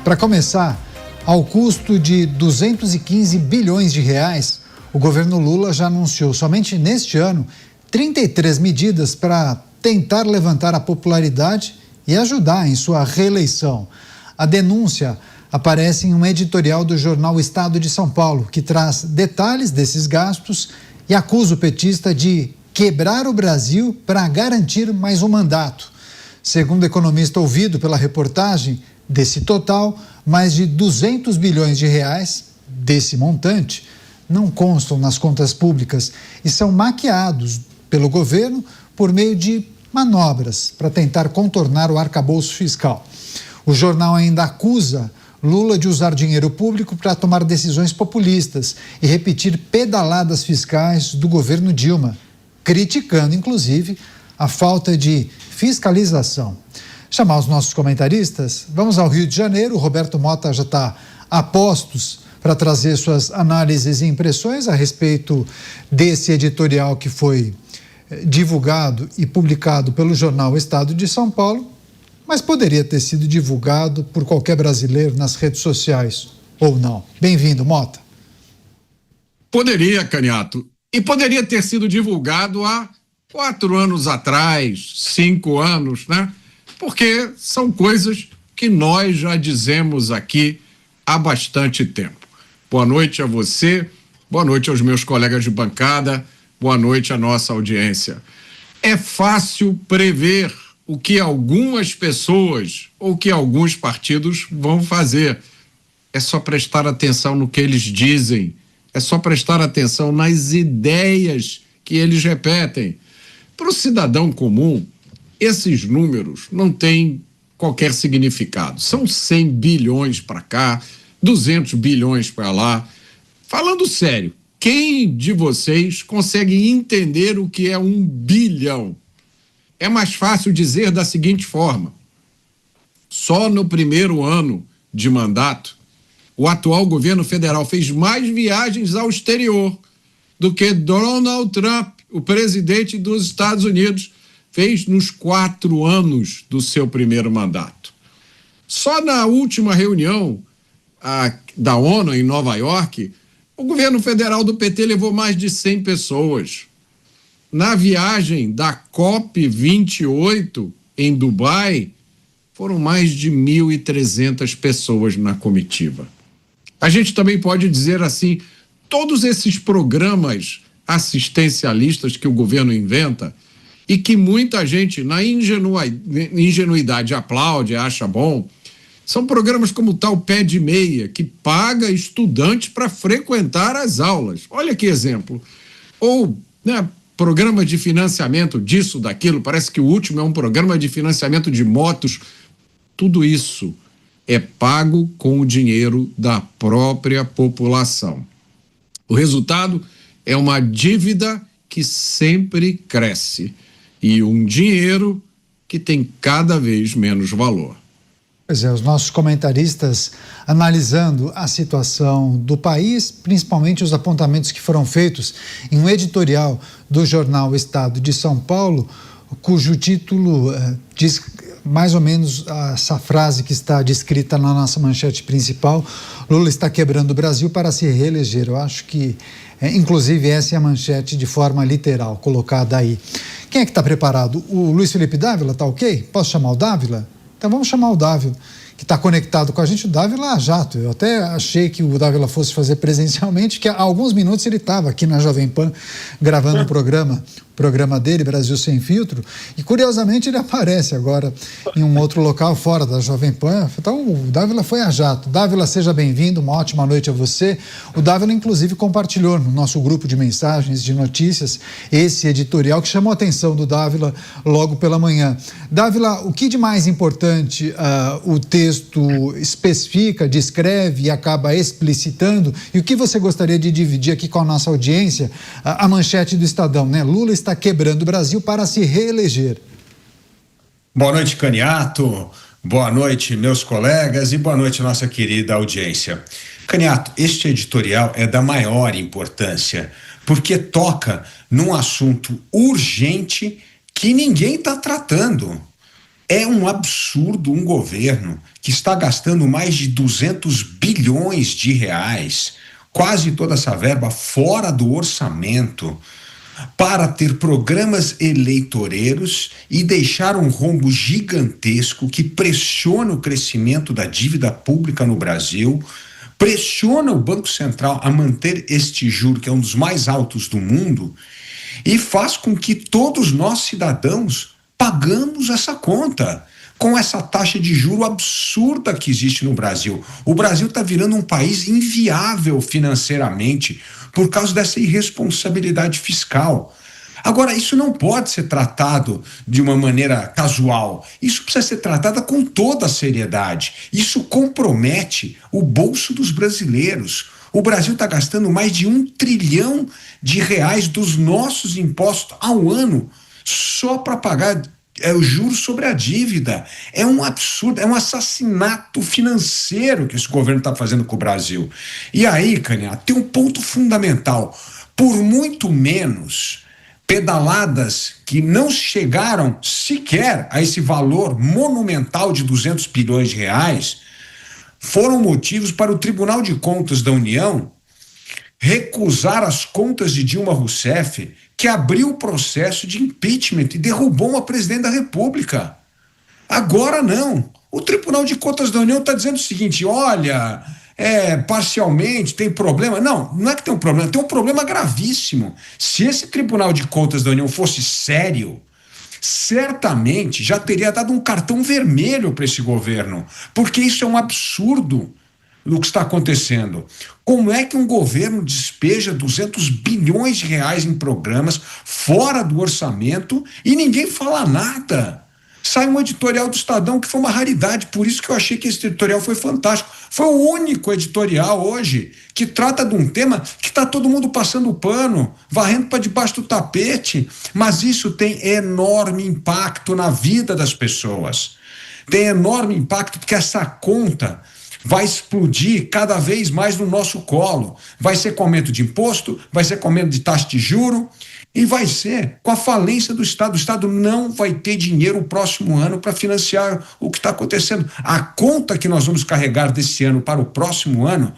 Para começar, ao custo de 215 bilhões de reais, o governo Lula já anunciou somente neste ano 33 medidas para tentar levantar a popularidade e ajudar em sua reeleição. A denúncia aparece em um editorial do jornal Estado de São Paulo, que traz detalhes desses gastos e acusa o petista de quebrar o Brasil para garantir mais um mandato. Segundo o economista ouvido pela reportagem, desse total, mais de 200 bilhões de reais desse montante não constam nas contas públicas e são maquiados pelo governo por meio de manobras para tentar contornar o arcabouço fiscal. O jornal ainda acusa Lula de usar dinheiro público para tomar decisões populistas e repetir pedaladas fiscais do governo Dilma, criticando, inclusive, a falta de fiscalização. Chamar os nossos comentaristas, vamos ao Rio de Janeiro. O Roberto Mota já está a postos para trazer suas análises e impressões a respeito desse editorial que foi divulgado e publicado pelo jornal Estado de São Paulo, mas poderia ter sido divulgado por qualquer brasileiro nas redes sociais, ou não. Bem-vindo, Mota. Poderia, Caniato, e poderia ter sido divulgado há 4 anos atrás, 5 anos, né? Porque são coisas que nós já dizemos aqui há bastante tempo. Boa noite a você, boa noite aos meus colegas de bancada, boa noite à nossa audiência. É fácil prever o que algumas pessoas ou que alguns partidos vão fazer. É só prestar atenção no que eles dizem, é só prestar atenção nas ideias que eles repetem. Para o cidadão comum, esses números não têm qualquer significado. São 100 bilhões para cá, 200 bilhões para lá. Falando sério, quem de vocês consegue entender o que é 1 bilhão? É mais fácil dizer da seguinte forma: só no primeiro ano de mandato, o atual governo federal fez mais viagens ao exterior do que Donald Trump, o presidente dos Estados Unidos, fez nos 4 anos do seu primeiro mandato. Só na última reunião da ONU em Nova York, o governo federal do PT levou mais de 100 pessoas. Na viagem da COP28 em Dubai, foram mais de 1.300 pessoas na comitiva. A gente também pode dizer assim, todos esses programas assistencialistas que o governo inventa e que muita gente, na ingenuidade, aplaude, acha bom, são programas como o tal Pé de Meia, que paga estudantes para frequentar as aulas. Olha que exemplo. Ou, né, programa de financiamento disso, daquilo, parece que o último é um programa de financiamento de motos. Tudo isso é pago com o dinheiro da própria população. O resultado é uma dívida que sempre cresce e um dinheiro que tem cada vez menos valor. Pois é, os nossos comentaristas analisando a situação do país, principalmente os apontamentos que foram feitos em um editorial do jornal Estado de São Paulo, cujo título diz mais ou menos essa frase que está descrita na nossa manchete principal: Lula está quebrando o Brasil para se reeleger. Eu acho que, inclusive, essa é a manchete de forma literal colocada aí. Quem é que está preparado? O Luiz Felipe Dávila, tá ok? Posso chamar o Dávila? Então vamos chamar o Dávila, que está conectado com a gente. O Dávila a jato. Eu até achei que o Dávila fosse fazer presencialmente, que há alguns minutos ele estava aqui na Jovem Pan gravando um programa dele, Brasil Sem Filtro, e curiosamente ele aparece agora em um outro local fora da Jovem Pan. Então o Dávila foi a jato. Dávila, seja bem-vindo, uma ótima noite a você. O Dávila inclusive compartilhou no nosso grupo de mensagens, de notícias, esse editorial que chamou a atenção do Dávila logo pela manhã. Dávila, o que de mais importante o texto especifica, descreve e acaba explicitando, e o que você gostaria de dividir aqui com a nossa audiência? A manchete do Estadão, né? Lula está quebrando o Brasil para se reeleger. Boa noite, Caniato. Boa noite, meus colegas, e boa noite, nossa querida audiência. Caniato, este editorial é da maior importância, porque toca num assunto urgente que ninguém está tratando. É um absurdo um governo que está gastando mais de 200 bilhões de reais, quase toda essa verba fora do orçamento, para ter programas eleitoreiros e deixar um rombo gigantesco que pressiona o crescimento da dívida pública no Brasil, pressiona o Banco Central a manter este juro, que é um dos mais altos do mundo, e faz com que todos nós, cidadãos, pagamos essa conta com essa taxa de juro absurda que existe no Brasil. O Brasil está virando um país inviável financeiramente por causa dessa irresponsabilidade fiscal. Agora, isso não pode ser tratado de uma maneira casual. Isso precisa ser tratado com toda a seriedade. Isso compromete o bolso dos brasileiros. O Brasil está gastando mais de R$ 1 trilhão dos nossos impostos ao ano só para pagar o juros sobre a dívida. É um absurdo, é um assassinato financeiro que esse governo está fazendo com o Brasil. E aí, Canha, tem um ponto fundamental. Por muito menos pedaladas que não chegaram sequer a esse valor monumental de 200 bilhões de reais foram motivos para o Tribunal de Contas da União recusar as contas de Dilma Rousseff, que abriu o processo de impeachment e derrubou uma presidente da República. Agora não. O Tribunal de Contas da União está dizendo o seguinte: olha, parcialmente tem problema. Não, não é que tem um problema gravíssimo. Se esse Tribunal de Contas da União fosse sério, certamente já teria dado um cartão vermelho para esse governo, porque isso é um absurdo do que está acontecendo. Como é que um governo despeja 200 bilhões de reais em programas fora do orçamento e ninguém fala nada? Sai um editorial do Estadão que foi uma raridade, por isso que eu achei que esse editorial foi fantástico. Foi o único editorial hoje que trata de um tema que está todo mundo passando o pano, varrendo para debaixo do tapete, mas isso tem enorme impacto na vida das pessoas. Tem enorme impacto porque essa conta vai explodir cada vez mais no nosso colo. Vai ser com aumento de imposto, vai ser com aumento de taxa de juro e vai ser com a falência do Estado. O Estado não vai ter dinheiro o próximo ano para financiar o que está acontecendo. A conta que nós vamos carregar desse ano para o próximo ano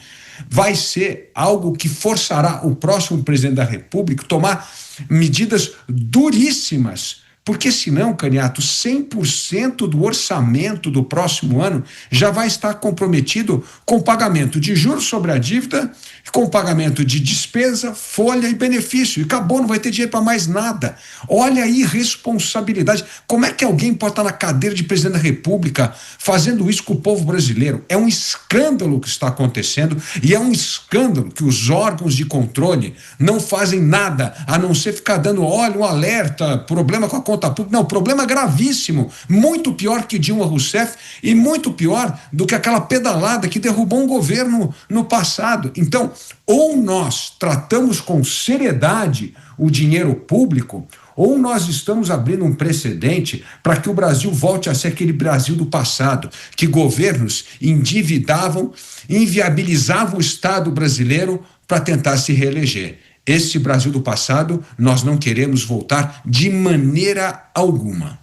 vai ser algo que forçará o próximo presidente da República a tomar medidas duríssimas. Porque senão, Caniato, 100% do orçamento do próximo ano já vai estar comprometido com pagamento de juros sobre a dívida, com pagamento de despesa, folha e benefício. E acabou, não vai ter dinheiro para mais nada. Olha a irresponsabilidade. Como é que alguém pode estar na cadeira de presidente da República fazendo isso com o povo brasileiro? É um escândalo o que está acontecendo e é um escândalo que os órgãos de controle não fazem nada, a não ser ficar dando, olha, um alerta, problema com a conta pública. Não, problema gravíssimo, muito pior que Dilma Rousseff e muito pior do que aquela pedalada que derrubou um governo no passado. Então, ou nós tratamos com seriedade o dinheiro público, ou nós estamos abrindo um precedente para que o Brasil volte a ser aquele Brasil do passado, que governos endividavam, inviabilizavam o Estado brasileiro para tentar se reeleger. Esse Brasil do passado, nós não queremos voltar de maneira alguma.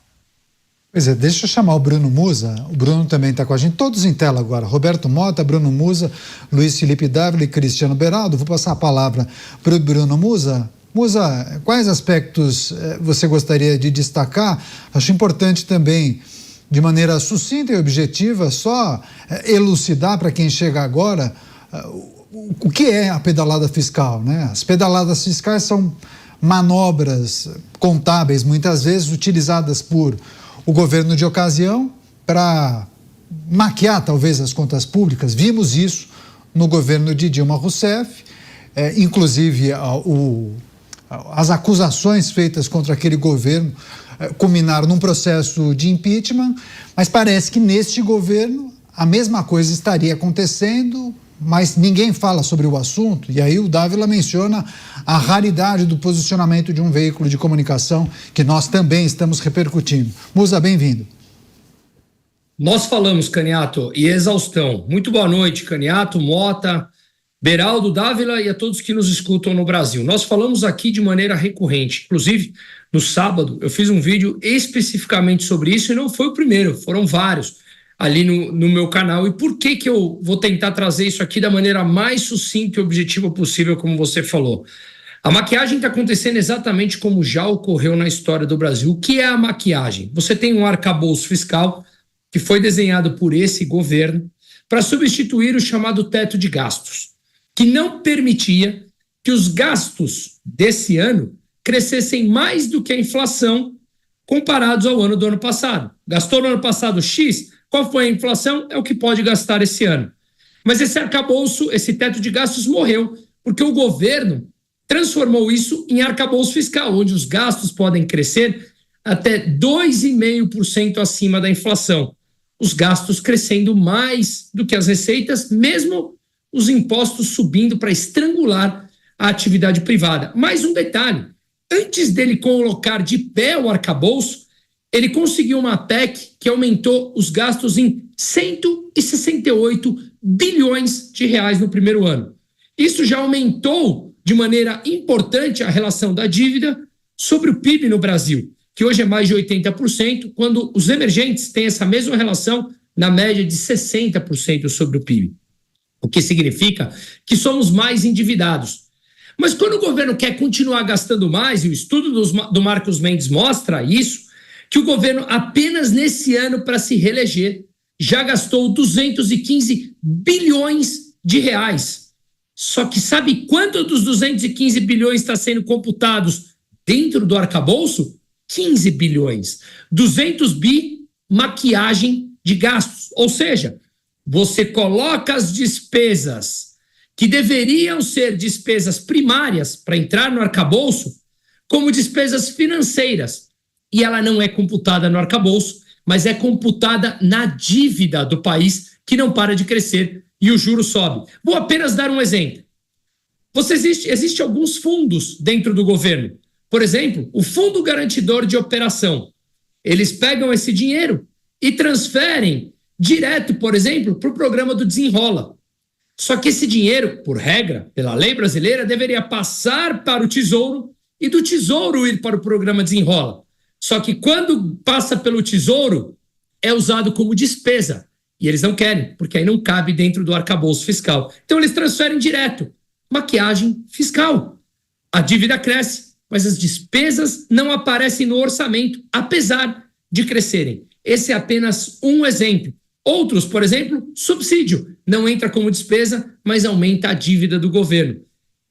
Pois é, deixa eu chamar o Bruno Musa. O Bruno também está com a gente, todos em tela agora. Roberto Mota, Bruno Musa, Luiz Felipe Dávila e Cristiano Beraldo. Vou passar a palavra para o Bruno Musa. Musa, quais aspectos você gostaria de destacar? Acho importante também, de maneira sucinta e objetiva, só elucidar para quem chega agora o que é a pedalada fiscal, né? As pedaladas fiscais são manobras contábeis, muitas vezes utilizadas por o governo de ocasião para maquiar talvez as contas públicas. Vimos isso no governo de Dilma Rousseff, inclusive as acusações feitas contra aquele governo culminaram num processo de impeachment, mas parece que neste governo a mesma coisa estaria acontecendo, mas ninguém fala sobre o assunto. E aí o Dávila menciona a raridade do posicionamento de um veículo de comunicação que nós também estamos repercutindo. Musa, bem-vindo. Nós falamos, Caniato, e exaustão. Muito boa noite, Caniato, Mota, Beraldo, Dávila e a todos que nos escutam no Brasil. Nós falamos aqui de maneira recorrente. Inclusive, no sábado, eu fiz um vídeo especificamente sobre isso e não foi o primeiro, foram vários ali no meu canal. E por que eu vou tentar trazer isso aqui da maneira mais sucinta e objetiva possível, como você falou? A maquiagem está acontecendo exatamente como já ocorreu na história do Brasil. O que é a maquiagem? Você tem um arcabouço fiscal que foi desenhado por esse governo para substituir o chamado teto de gastos, que não permitia que os gastos desse ano crescessem mais do que a inflação comparados ao ano do ano passado. Gastou no ano passado X, qual foi a inflação? É o que pode gastar esse ano. Mas esse arcabouço, esse teto de gastos morreu, porque o governo transformou isso em arcabouço fiscal, onde os gastos podem crescer até 2,5% acima da inflação. Os gastos crescendo mais do que as receitas, mesmo os impostos subindo para estrangular a atividade privada. Mais um detalhe, antes dele colocar de pé o arcabouço, ele conseguiu uma PEC que aumentou os gastos em 168 bilhões de reais no primeiro ano. Isso já aumentou de maneira importante a relação da dívida sobre o PIB no Brasil, que hoje é mais de 80%, quando os emergentes têm essa mesma relação na média de 60% sobre o PIB. O que significa que somos mais endividados. Mas quando o governo quer continuar gastando mais, e o estudo do Marcos Mendes mostra isso, que o governo apenas nesse ano para se reeleger já gastou 215 bilhões de reais. Só que sabe quanto dos 215 bilhões está sendo computados dentro do arcabouço? 15 bilhões. 200 bi, maquiagem de gastos. Ou seja, você coloca as despesas que deveriam ser despesas primárias para entrar no arcabouço como despesas financeiras. E ela não é computada no arcabouço, mas é computada na dívida do país, que não para de crescer e o juro sobe. Vou apenas dar um exemplo. Existe alguns fundos dentro do governo. Por exemplo, o Fundo Garantidor de Operação. Eles pegam esse dinheiro e transferem direto, por exemplo, para o programa do Desenrola. Só que esse dinheiro, por regra, pela lei brasileira, deveria passar para o Tesouro e do Tesouro ir para o programa Desenrola. Só que quando passa pelo Tesouro, é usado como despesa. E eles não querem, porque aí não cabe dentro do arcabouço fiscal. Então eles transferem direto. Maquiagem fiscal. A dívida cresce, mas as despesas não aparecem no orçamento, apesar de crescerem. Esse é apenas um exemplo. Outros, por exemplo, subsídio. Não entra como despesa, mas aumenta a dívida do governo.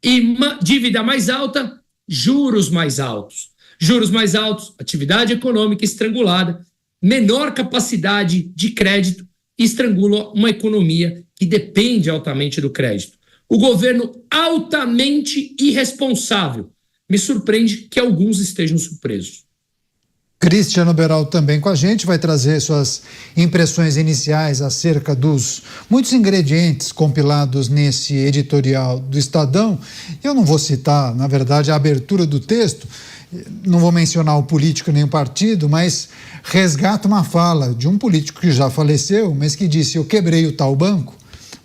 E uma dívida mais alta, juros mais altos. Juros mais altos, atividade econômica estrangulada, menor capacidade de crédito, estrangula uma economia que depende altamente do crédito. O governo altamente irresponsável. Me surpreende que alguns estejam surpresos. Cristiano Beraldo também com a gente, vai trazer suas impressões iniciais acerca dos muitos ingredientes compilados nesse editorial do Estadão. Eu não vou citar, na verdade, a abertura do texto, não vou mencionar o político nem o partido, mas resgata uma fala de um político que já faleceu, mas que disse: eu quebrei o tal banco,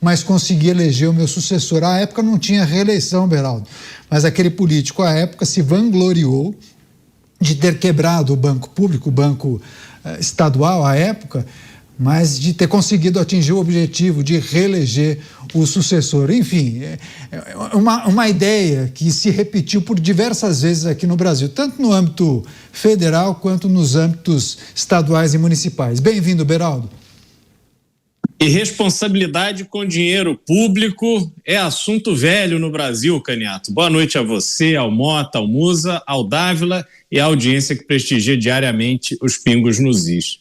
mas consegui eleger o meu sucessor. À época não tinha reeleição, Beraldo, mas aquele político à época se vangloriou de ter quebrado o banco público, o banco estadual à época, mas de ter conseguido atingir o objetivo de reeleger o sucessor. Enfim, uma ideia que se repetiu por diversas vezes aqui no Brasil, tanto no âmbito federal quanto nos âmbitos estaduais e municipais. Bem-vindo, Beraldo. Irresponsabilidade com dinheiro público é assunto velho no Brasil, Caniato. Boa noite a você, ao Mota, ao Musa, ao Dávila e à audiência que prestigia diariamente os Pingos nos Is.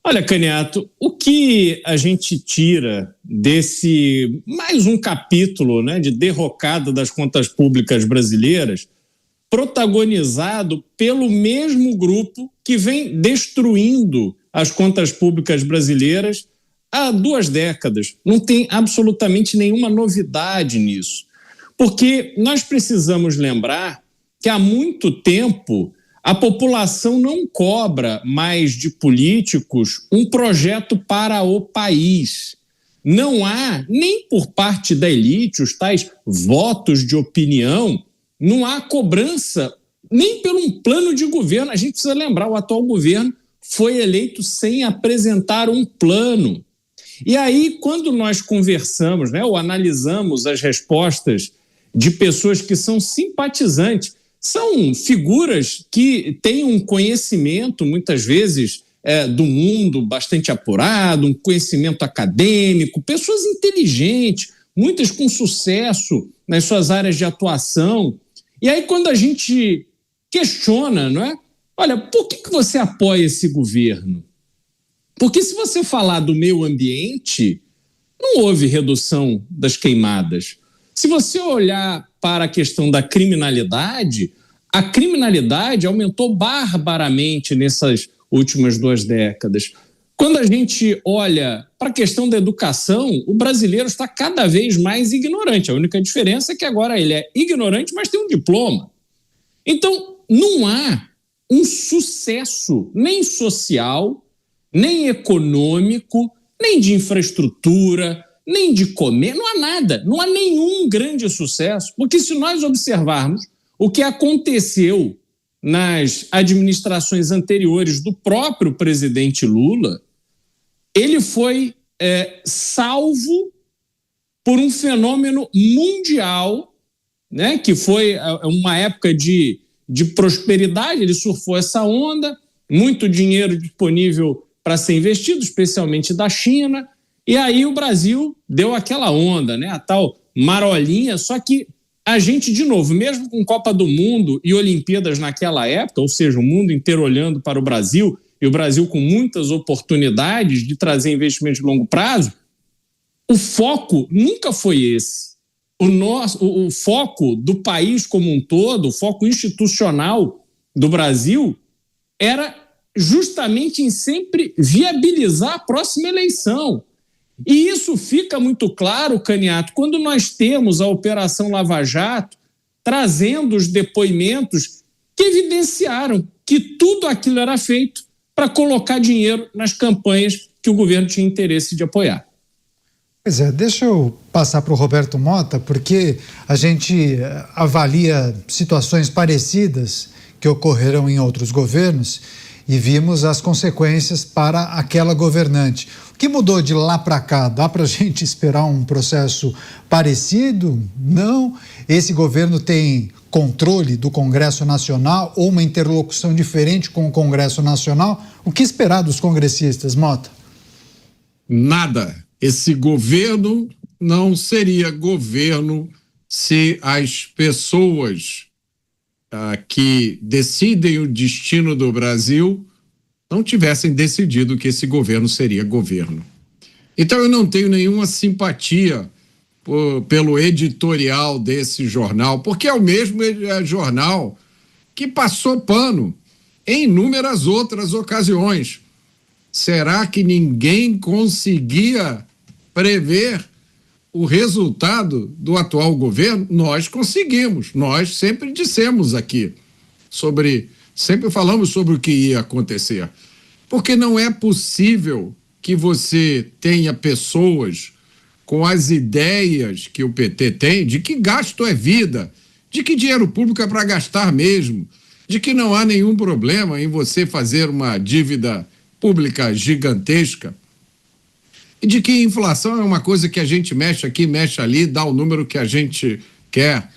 Olha, Caniato, o que a gente tira desse mais um capítulo, né, de derrocada das contas públicas brasileiras, protagonizado pelo mesmo grupo que vem destruindo as contas públicas brasileiras há 2 décadas. Não tem absolutamente nenhuma novidade nisso. Porque nós precisamos lembrar que há muito tempo a população não cobra mais de políticos um projeto para o país. não há, nem por parte da elite, os tais votos de opinião, não há cobrança nem por um plano de governo. A gente precisa lembrar, o atual governo foi eleito sem apresentar um plano. E aí, quando nós conversamos, né, ou analisamos as respostas de pessoas que são simpatizantes, são figuras que têm um conhecimento, muitas vezes, do mundo bastante apurado, um conhecimento acadêmico, pessoas inteligentes, muitas com sucesso nas suas áreas de atuação. E aí, quando a gente questiona, não é? Olha, por que você apoia esse governo? Porque se você falar do meio ambiente, não houve redução das queimadas. Se você olhar para a questão da criminalidade, a criminalidade aumentou barbaramente nessas últimas 2 décadas. Quando a gente olha para a questão da educação, o brasileiro está cada vez mais ignorante. A única diferença é que agora ele é ignorante, mas tem um diploma. Então, não há um sucesso nem social, nem econômico, nem de infraestrutura, nem de comer, não há nada, não há nenhum grande sucesso, porque se nós observarmos o que aconteceu nas administrações anteriores do próprio presidente Lula, ele foi salvo por um fenômeno mundial, né, que foi uma época de prosperidade, ele surfou essa onda, muito dinheiro disponível para ser investido, especialmente da China, e aí o Brasil deu aquela onda, né, a tal marolinha, só que a gente, de novo, mesmo com Copa do Mundo e Olimpíadas naquela época, ou seja, o mundo inteiro olhando para o Brasil, e o Brasil com muitas oportunidades de trazer investimentos de longo prazo, o foco nunca foi esse. O foco do país como um todo, o foco institucional do Brasil, era justamente em sempre viabilizar a próxima eleição. E isso fica muito claro, Caniato, quando nós temos a Operação Lava Jato trazendo os depoimentos que evidenciaram que tudo aquilo era feito para colocar dinheiro nas campanhas que o governo tinha interesse de apoiar. Pois é, deixa eu passar para o Roberto Mota, porque a gente avalia situações parecidas que ocorreram em outros governos e vimos as consequências para aquela governante. O que mudou de lá para cá? Dá para a gente esperar um processo parecido? Não? Esse governo tem controle do Congresso Nacional ou uma interlocução diferente com o Congresso Nacional? O que esperar dos congressistas, Mota? Nada. Esse governo não seria governo se as pessoas que decidem o destino do Brasil não tivessem decidido que esse governo seria governo. Então eu não tenho nenhuma simpatia pelo editorial desse jornal, porque é o mesmo jornal que passou pano em inúmeras outras ocasiões. Será que ninguém conseguia prever o resultado do atual governo? Nós conseguimos, nós sempre dissemos aqui sempre falamos sobre o que ia acontecer, porque não é possível que você tenha pessoas com as ideias que o PT tem, de que gasto é vida, de que dinheiro público é para gastar mesmo, de que não há nenhum problema em você fazer uma dívida pública gigantesca, e de que inflação é uma coisa que a gente mexe aqui, mexe ali, dá o número que a gente quer,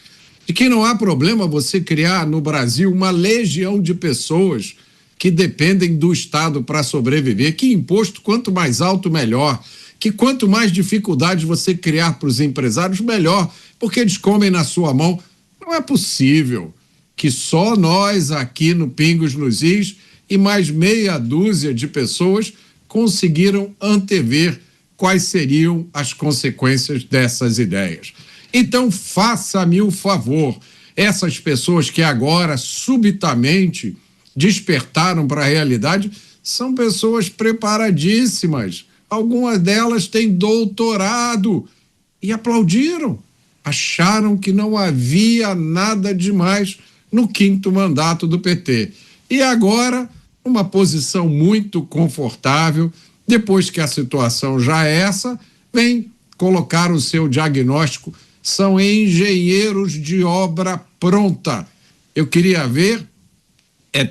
de que não há problema você criar no Brasil uma legião de pessoas que dependem do Estado para sobreviver, que imposto quanto mais alto, melhor, que quanto mais dificuldades você criar para os empresários, melhor, porque eles comem na sua mão. Não é possível que só nós aqui no Pingos nos Is e mais meia dúzia de pessoas conseguiram antever quais seriam as consequências dessas ideias. Então, faça-me o favor, essas pessoas que agora subitamente despertaram para a realidade são pessoas preparadíssimas. Algumas delas têm doutorado e aplaudiram. Acharam que não havia nada demais no 5º mandato do PT. E agora, uma posição muito confortável, depois que a situação já é essa, vem colocar o seu diagnóstico, são engenheiros de obra pronta. Eu queria ver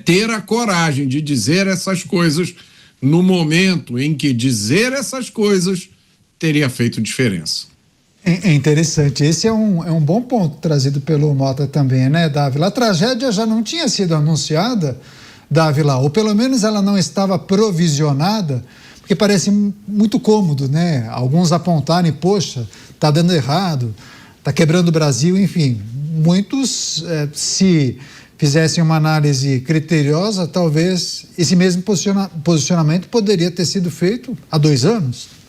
ter a coragem de dizer essas coisas no momento em que dizer essas coisas teria feito diferença. É interessante, esse é um bom ponto trazido pelo Mota também, né, Dávila? A tragédia já não tinha sido anunciada, Dávila, ou pelo menos ela não estava provisionada, porque parece muito cômodo, né? Alguns apontarem, poxa, tá dando errado, tá quebrando o Brasil, enfim. Muitos, se fizessem uma análise criteriosa, talvez esse mesmo posicionamento poderia ter sido feito há 2 anos.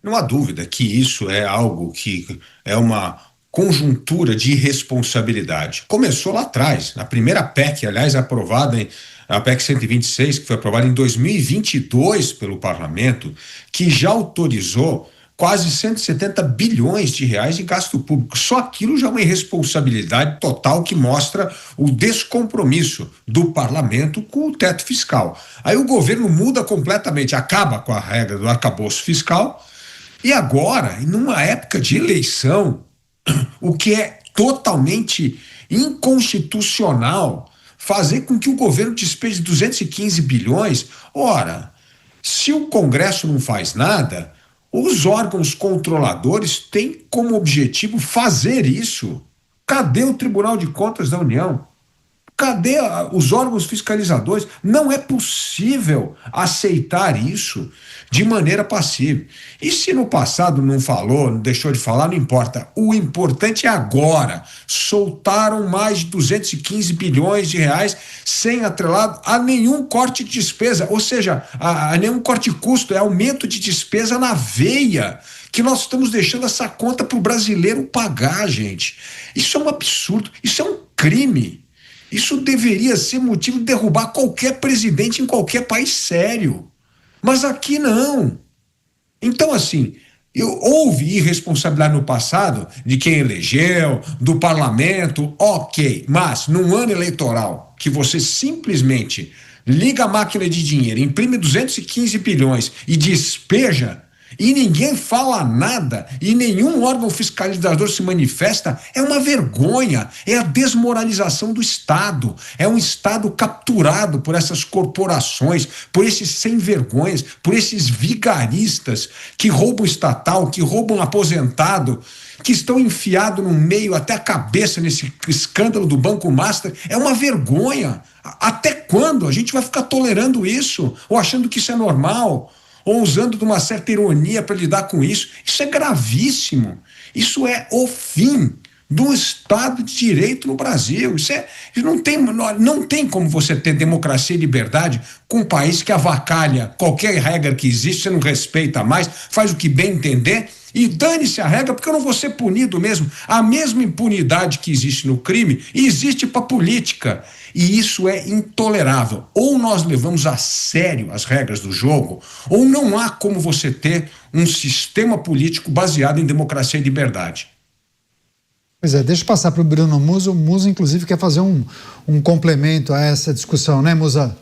Não há dúvida que isso é algo que é uma conjuntura de irresponsabilidade. Começou lá atrás, na primeira PEC, aliás, aprovada, a PEC 126, que foi aprovada em 2022 pelo Parlamento, que já autorizou quase 170 bilhões de reais de gasto público. Só aquilo já é uma irresponsabilidade total que mostra o descompromisso do parlamento com o teto fiscal. Aí o governo muda completamente, acaba com a regra do arcabouço fiscal e agora, numa época de eleição, o que é totalmente inconstitucional, fazer com que o governo despeje 215 bilhões. Ora, se o Congresso não faz nada, os órgãos controladores têm como objetivo fazer isso. Cadê o Tribunal de Contas da União? Cadê os órgãos fiscalizadores? Não é possível aceitar isso de maneira passiva. E se no passado não falou, não deixou de falar, não importa. O importante é agora. Soltaram mais de 215 bilhões de reais sem atrelado a nenhum corte de despesa, ou seja, a nenhum corte de custo, é aumento de despesa na veia, que nós estamos deixando essa conta para o brasileiro pagar, gente. Isso é um absurdo, isso é um crime. Isso deveria ser motivo de derrubar qualquer presidente em qualquer país sério. Mas aqui não. Então, assim, houve irresponsabilidade no passado de quem elegeu, do parlamento, ok. Mas, num ano eleitoral, que você simplesmente liga a máquina de dinheiro, imprime 215 bilhões e despeja, e ninguém fala nada, e nenhum órgão fiscalizador se manifesta, é uma vergonha, é a desmoralização do Estado, é um Estado capturado por essas corporações, por esses sem-vergonhas, por esses vigaristas que roubam estatal, que roubam aposentado, que estão enfiados no meio até a cabeça nesse escândalo do Banco Master. É uma vergonha. Até quando a gente vai ficar tolerando isso, ou achando que isso é normal, ou usando de uma certa ironia para lidar com isso? Isso é gravíssimo. Isso é o fim do Estado de Direito no Brasil. Não tem como você ter democracia e liberdade com um país que avacalha qualquer regra que existe, você não respeita mais, faz o que bem entender e dane-se a regra, porque eu não vou ser punido mesmo. A mesma impunidade que existe no crime existe para a política. E isso é intolerável. Ou nós levamos a sério as regras do jogo, ou não há como você ter um sistema político baseado em democracia e liberdade. Pois é, deixa eu passar para o Bruno Musa. O Musa, inclusive, quer fazer um complemento a essa discussão, né, Musa?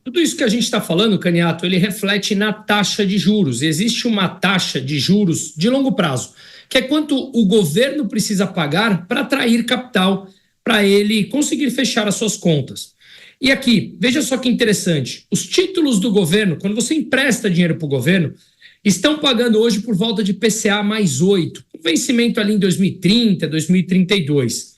Tudo isso que a gente está falando, Caniato, ele reflete na taxa de juros. Existe uma taxa de juros de longo prazo, que é quanto o governo precisa pagar para atrair capital, para ele conseguir fechar as suas contas. E aqui, veja só que interessante, os títulos do governo, quando você empresta dinheiro para o governo, estão pagando hoje por volta de PCA mais 8, com vencimento ali em 2030, 2032.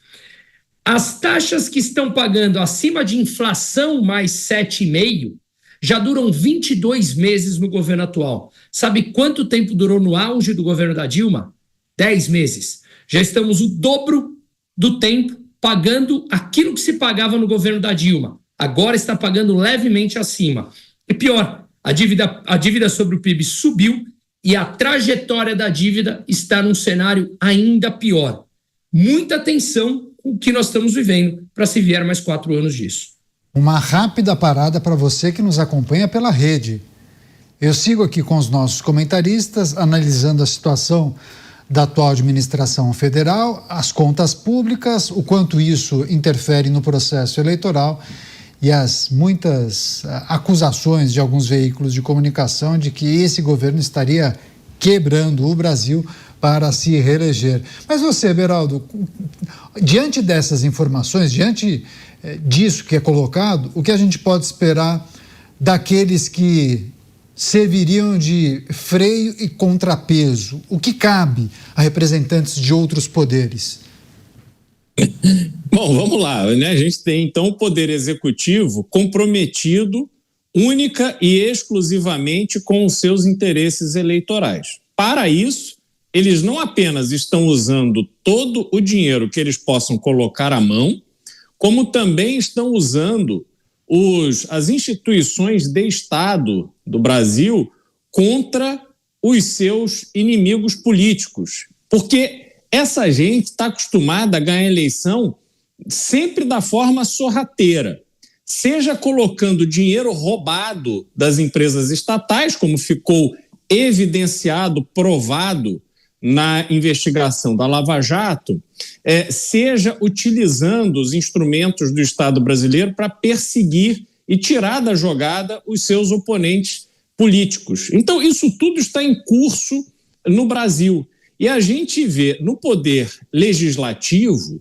As taxas que estão pagando acima de inflação mais 7,5 já duram 22 meses no governo atual. Sabe quanto tempo durou no auge do governo da Dilma? 10 meses. Já estamos o dobro do tempo pagando aquilo que se pagava no governo da Dilma. Agora está pagando levemente acima. E pior, a dívida sobre o PIB subiu e a trajetória da dívida está num cenário ainda pior. Muita atenção com o que nós estamos vivendo para se vier mais 4 anos disso. Uma rápida parada para você que nos acompanha pela rede. Eu sigo aqui com os nossos comentaristas, analisando a situação da atual administração federal, as contas públicas, o quanto isso interfere no processo eleitoral e as muitas acusações de alguns veículos de comunicação de que esse governo estaria quebrando o Brasil para se reeleger. Mas você, Beraldo, diante dessas informações, diante disso que é colocado, o que a gente pode esperar daqueles que serviriam de freio e contrapeso? O que cabe a representantes de outros poderes? Bom, vamos lá, né? A gente tem então o poder executivo comprometido única e exclusivamente com os seus interesses eleitorais. Para isso, eles não apenas estão usando todo o dinheiro que eles possam colocar à mão, como também estão usando as instituições de Estado do Brasil contra os seus inimigos políticos. Porque essa gente está acostumada a ganhar eleição sempre da forma sorrateira, seja colocando dinheiro roubado das empresas estatais, como ficou evidenciado, provado na investigação da Lava Jato, seja utilizando os instrumentos do Estado brasileiro para perseguir e tirar da jogada os seus oponentes políticos. Então, isso tudo está em curso no Brasil. E a gente vê no poder legislativo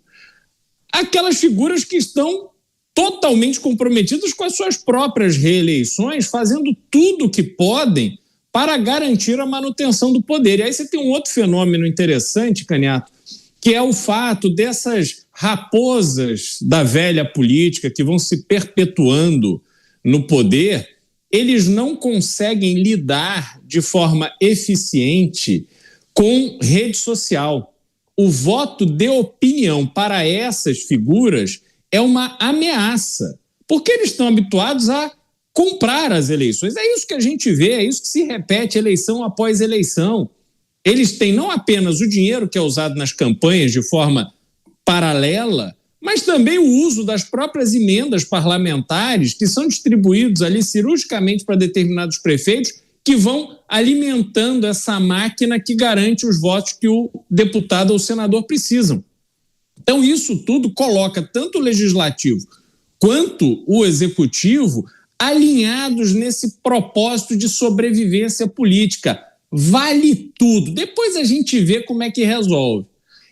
aquelas figuras que estão totalmente comprometidas com as suas próprias reeleições, fazendo tudo o que podem para garantir a manutenção do poder. E aí você tem um outro fenômeno interessante, Caniato, que é o fato dessas raposas da velha política que vão se perpetuando no poder, eles não conseguem lidar de forma eficiente com rede social. O voto de opinião para essas figuras é uma ameaça, porque eles estão habituados a comprar as eleições. É isso que a gente vê, é isso que se repete eleição após eleição. Eles têm não apenas o dinheiro que é usado nas campanhas de forma paralela, mas também o uso das próprias emendas parlamentares que são distribuídos ali cirurgicamente para determinados prefeitos que vão alimentando essa máquina que garante os votos que o deputado ou o senador precisam. Então isso tudo coloca tanto o legislativo quanto o executivo alinhados nesse propósito de sobrevivência política. Vale tudo. Depois a gente vê como é que resolve.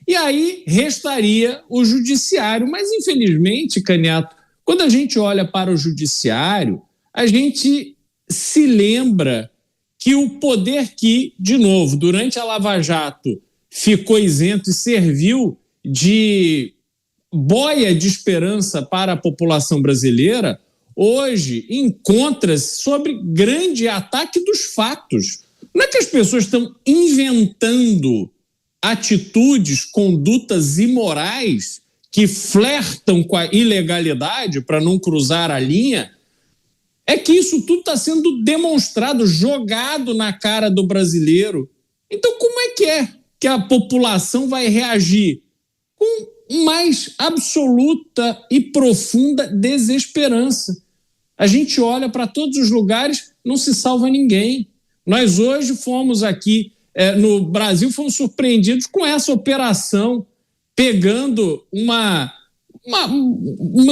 E aí restaria o judiciário. Mas, infelizmente, Caniato, quando a gente olha para o judiciário, a gente se lembra que o poder que, de novo, durante a Lava Jato ficou isento e serviu de boia de esperança para a população brasileira, hoje encontra-se sob grande ataque dos fatos. Não é que as pessoas estão inventando atitudes, condutas imorais que flertam com a ilegalidade para não cruzar a linha, é que isso tudo está sendo demonstrado, jogado na cara do brasileiro. Então, como é que a população vai reagir? Com mais absoluta e profunda desesperança. A gente olha para todos os lugares, não se salva ninguém. Nós hoje fomos aqui no Brasil, fomos surpreendidos com essa operação, pegando uma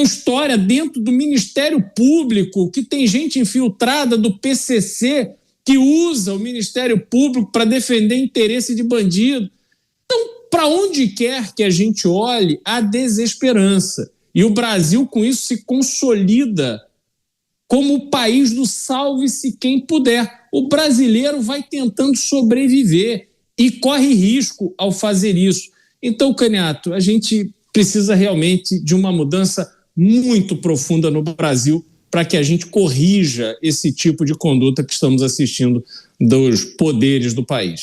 história dentro do Ministério Público, que tem gente infiltrada do PCC que usa o Ministério Público para defender interesse de bandido. Então, para onde quer que a gente olhe, há desesperança. E o Brasil, com isso, se consolida como o país do salve-se quem puder. O brasileiro vai tentando sobreviver e corre risco ao fazer isso. Então, Caniato, a gente precisa realmente de uma mudança muito profunda no Brasil para que a gente corrija esse tipo de conduta que estamos assistindo dos poderes do país.